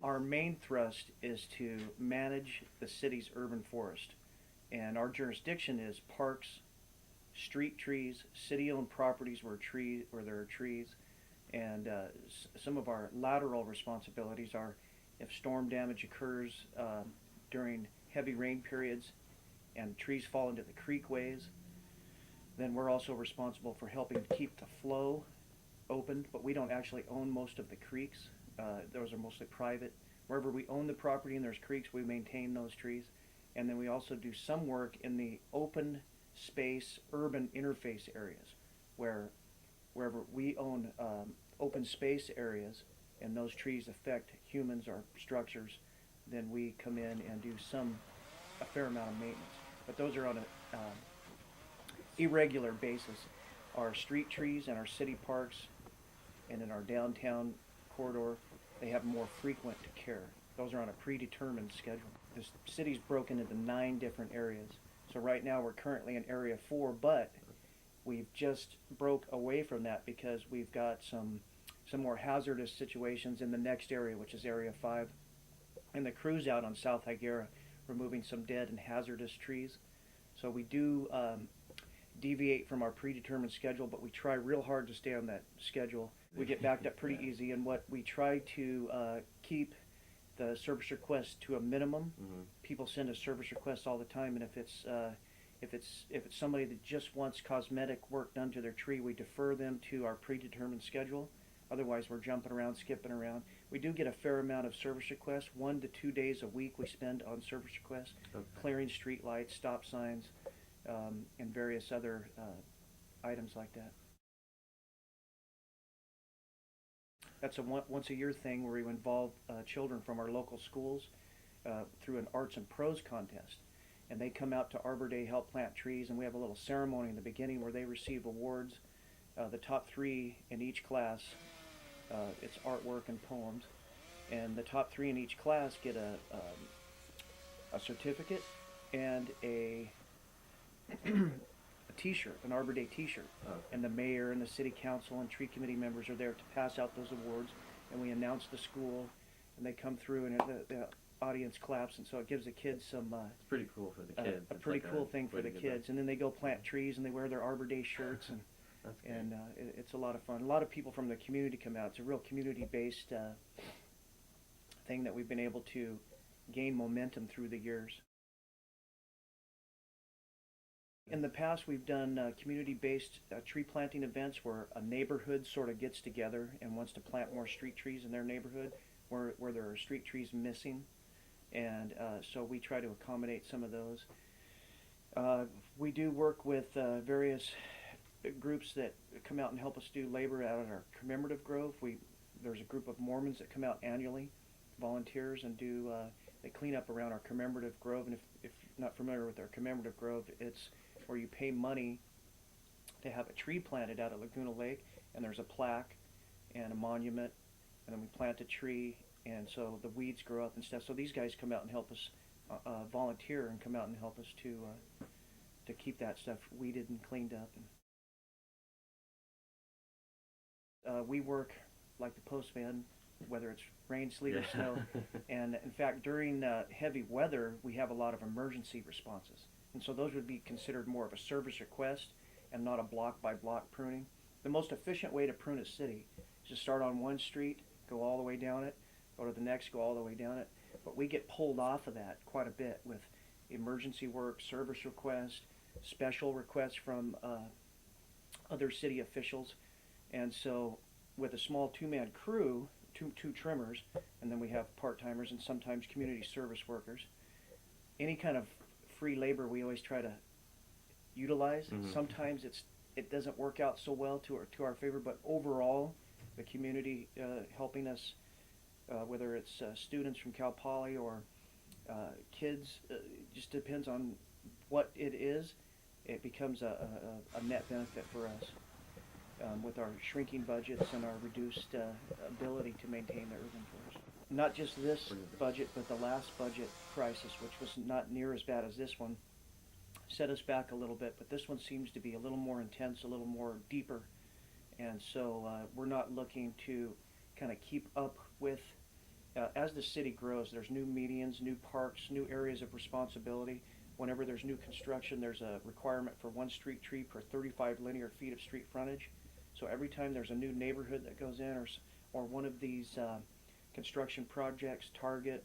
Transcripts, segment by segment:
Our main thrust is to manage the city's urban forest, and our jurisdiction is parks, street trees, city-owned properties where there are trees, and some of our lateral responsibilities are if storm damage occurs during heavy rain periods and trees fall into the creekways, then we're also responsible for helping to keep the flow open, but we don't actually own most of the creeks. Those are mostly private. Wherever we own the property and there's creeks, we maintain those trees. And then we also do some work in the open space urban interface areas where wherever we own open space areas and those trees affect humans or structures, then we come in and do a fair amount of maintenance. But those are on a irregular basis. Our street trees and our city parks and in our downtown corridor, they have more frequent care. Those are on a predetermined schedule. The city's broken into 9 different areas. So right now we're currently in Area 4, but we've just broke away from that because we've got some more hazardous situations in the next area, which is Area 5. And the crew's out on South Higuera removing some dead and hazardous trees. So we do deviate from our predetermined schedule, but we try real hard to stay on that schedule. We get backed up pretty easy, and what we try to keep the service request to a minimum. Mm-hmm. People send us service requests all the time, and if it's somebody that just wants cosmetic work done to their tree, we defer them to our predetermined schedule. Otherwise, we're jumping around, skipping around. We do get a fair amount of service requests. 1 to 2 days a week we spend on service requests, okay, clearing street lights, stop signs, and various other items like that. That's a once a year thing where we involve children from our local schools through an arts and prose contest. And they come out to Arbor Day, help plant trees, and we have a little ceremony in the beginning where they receive awards. The top 3 in each class, it's artwork and poems, and the top 3 in each class get a certificate and a T-shirt, an Arbor Day T-shirt. Okay. And the mayor and the city council and tree committee members are there to pass out those awards, and we announce the school, and they come through, and the audience claps, and so it gives the kids some. It's pretty cool for the kids. A pretty cool thing for the kids, and then they go plant trees, and they wear their Arbor Day shirts, and it's a lot of fun. A lot of people from the community come out. It's a real community-based thing that we've been able to gain momentum through the years. In the past, we've done community-based tree planting events where a neighborhood sort of gets together and wants to plant more street trees in their neighborhood where there are street trees missing. And so we try to accommodate some of those. We do work with various groups that come out and help us do labor out at our commemorative grove. There's a group of Mormons that come out annually, volunteers, and they clean up around our commemorative grove. And if you're not familiar with our commemorative grove, it's where you pay money to have a tree planted out at Laguna Lake, and there's a plaque and a monument, and then we plant a tree, and so the weeds grow up and stuff. So these guys come out and help us volunteer and come out and help us to keep that stuff weeded and cleaned up. And we work like the postman, whether it's rain, sleet, or snow. And in fact, during heavy weather, we have a lot of emergency responses. And so those would be considered more of a service request and not a block-by-block pruning. The most efficient way to prune a city is to start on one street, go all the way down it, go to the next, go all the way down it. But we get pulled off of that quite a bit with emergency work, service requests, special requests from other city officials. And so with a small 2-man crew, two trimmers, and then we have part-timers and sometimes community service workers, any kind of free labor we always try to utilize. Mm-hmm. Sometimes it doesn't work out so well to our favor, but overall, the community helping us, whether it's students from Cal Poly or kids, just depends on what it is. It becomes a net benefit for us with our shrinking budgets and our reduced ability to maintain the urban forest. Not just this budget, but the last budget crisis, which was not near as bad as this one, set us back a little bit, but this one seems to be a little more intense, a little more deeper, and so we're not looking to kind of keep up with as the city grows, there's new medians, new parks, new areas of responsibility. Whenever there's new construction, there's a requirement for one street tree per 35 linear feet of street frontage. So every time there's a new neighborhood that goes in, or one of these construction projects, Target,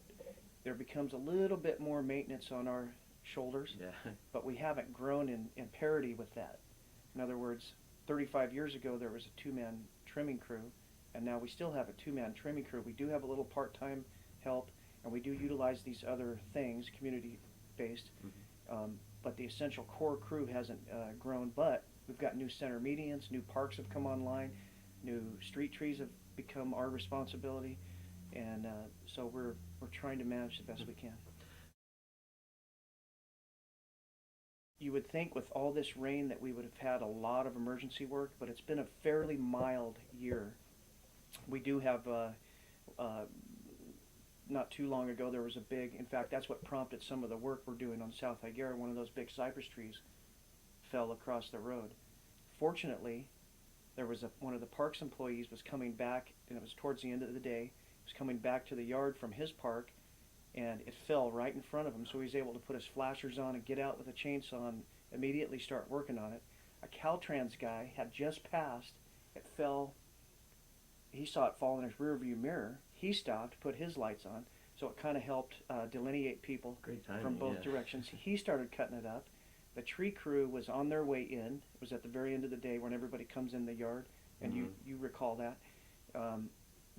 there becomes a little bit more maintenance on our shoulders. Yeah. But we haven't grown in parity with that. In other words, 35 years ago there was a two-man trimming crew, and now we still have a two-man trimming crew. We do have a little part-time help, and we do utilize these other things, community-based, but the essential core crew hasn't grown. But we've got new center medians, new parks have come online, new street trees have become our responsibility, and so we're trying to manage the best we can. You would think with all this rain that we would have had a lot of emergency work, but it's been a fairly mild year. We do have, not too long ago, there was a big, in fact, that's what prompted some of the work we're doing on South Higuera. One of those big cypress trees fell across the road. Fortunately, there was one of the parks employees was coming back, and it was towards the end of the day, was coming back to the yard from his park, and it fell right in front of him, so he was able to put his flashers on and get out with a chainsaw and immediately start working on it. A Caltrans guy had just passed, it fell, he saw it fall in his rearview mirror, he stopped, put his lights on, so it kind of helped delineate people Great timing, from both yeah. directions. He started cutting it up. The tree crew was on their way in. It was at the very end of the day when everybody comes in the yard, and you recall that.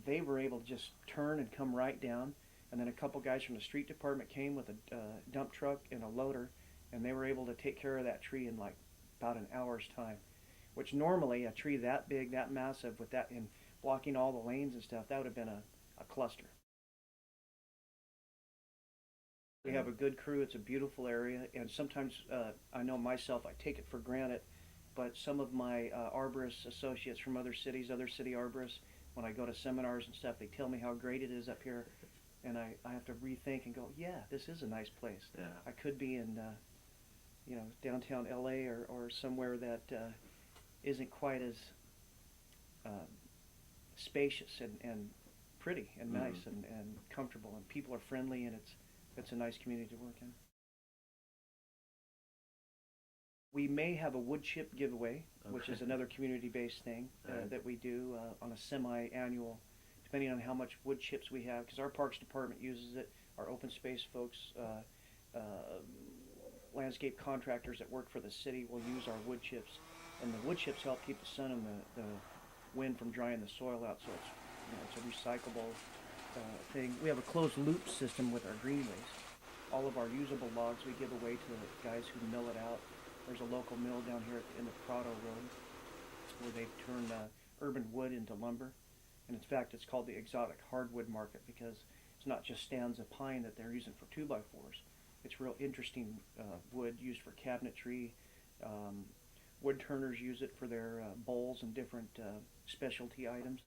They were able to just turn and come right down, and then a couple guys from the street department came with a dump truck and a loader, and they were able to take care of that tree in like about an hour's time, which normally a tree that big, that massive, with that and blocking all the lanes and stuff, that would have been a cluster. We have a good crew. It's a beautiful area, and sometimes I know myself, I take it for granted, but some of my arborist associates from other cities, other city arborists, when I go to seminars and stuff, they tell me how great it is up here, and I have to rethink and go, yeah, this is a nice place. Yeah. I could be in, downtown LA or somewhere that isn't quite as spacious and pretty and nice and comfortable, and people are friendly, and it's a nice community to work in. We may have a wood chip giveaway, which is another community-based thing that we do on a semi-annual, depending on how much wood chips we have, because our Parks Department uses it, our open space folks, landscape contractors that work for the city will use our wood chips, and the wood chips help keep the sun and the wind from drying the soil out, so it's a recyclable thing. We have a closed loop system with our green waste. All of our usable logs we give away to the guys who mill it out. There's a local mill down here in the Prado Road where they turn urban wood into lumber. And in fact, it's called the exotic hardwood market because it's not just stands of pine that they're using for 2x4s. It's real interesting wood used for cabinetry. Wood turners use it for their bowls and different specialty items.